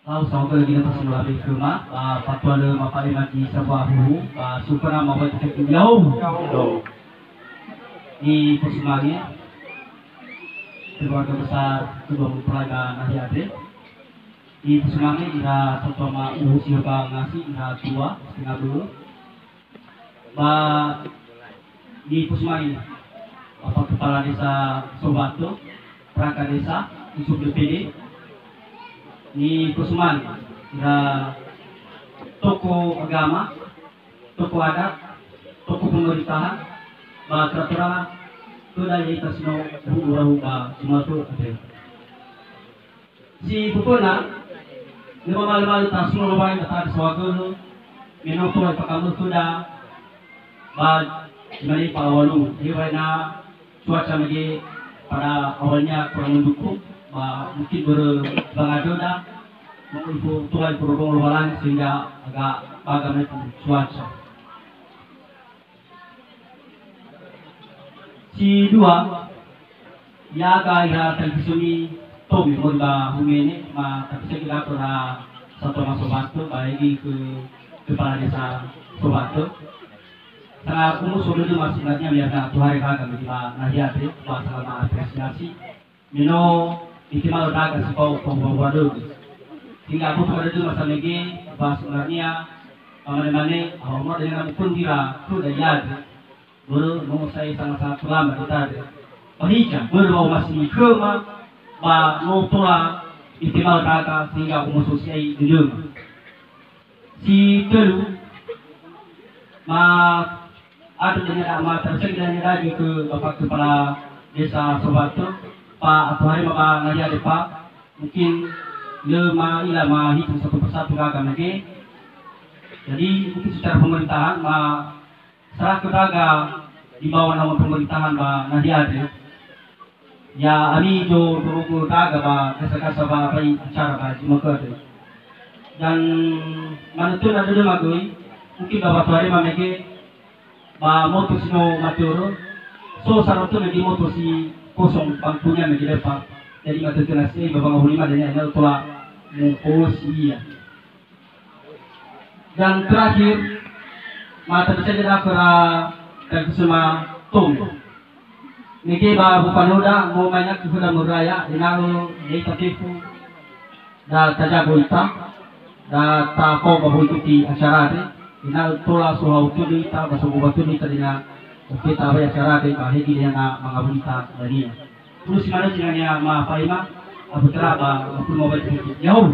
Lau sau ke lagi lepas semula lebih ke mak, patwa le mapai mati sebuah hulu, supaya mapai itu jauh. Di Pusimani, keluarga besar kedua mempelaga Nahi Adre. Di Pusimani ira satu ma siapa ngasih ira tua setengah dulu. Di Pusimani, kepala desa Sobato, perangkat desa, Yusuf DPD. Di Kusuman, ada toko agama, toko adat, toko pemerintahan, kira-kira itu dari kasino buku semua itu ada. Si Pupuna, lima malam tas semua orang yang tak sesuatu, minum tuai pakamu sudah, dari pawalu, di mana cuaca lagi pada awalnya kurang mendukung. Mungkin berbangado dah untuk tuai berhubung luaran sehingga agak bagaimana cuaca. Si dua ya gaya televisi tobi mula humene tapi saya kira pernah satu masuk bantu bagi ke kepala desa Sobato. Sangat umum sudah itu masing-masingnya biarkan Tuhan kagak begitu nahiati masalah apresiasi mino itimal daga sipau pembawa hingga aku pada itu masa lagi bahas sebenarnya mana-mana awal dengan pun dira tu daya baru mau saya sangat-sangat lama kita bahika baru masih kema mau tua itimal daga sehingga aku sosial dulu si telu ada dengan tersedia lagi ke bapak kepala desa Sobato Pak atau hari bapak ngaji ada Pak mungkin ilama hitung satu persatu kagak lagi jadi mungkin secara pemerintahan serah kedaga di bawah nama pemerintahan ngaji ada ya ani jo turun kaga kasa-kasa apa acara cuma ke dan mana tuh ada dua magui mungkin bapak hari mameke motor sino maturo so saratu lagi motor si kosong bangkunya lagi depan jadi nggak terkenasi bapak ngahulima dan yang telah iya dan terakhir mata bisa jadi dan semua tom niki bukan udah mau banyak sudah muraya inalu di tatifu dan tajabu ita dan tako bahuituti acara ini inalu tola suhau tuli ita basubu batuli tadinya kita apa acara dari bahagi dia nak mengabulkan dari terus mana jangannya ma paima apa teraba apa mau berarti jauh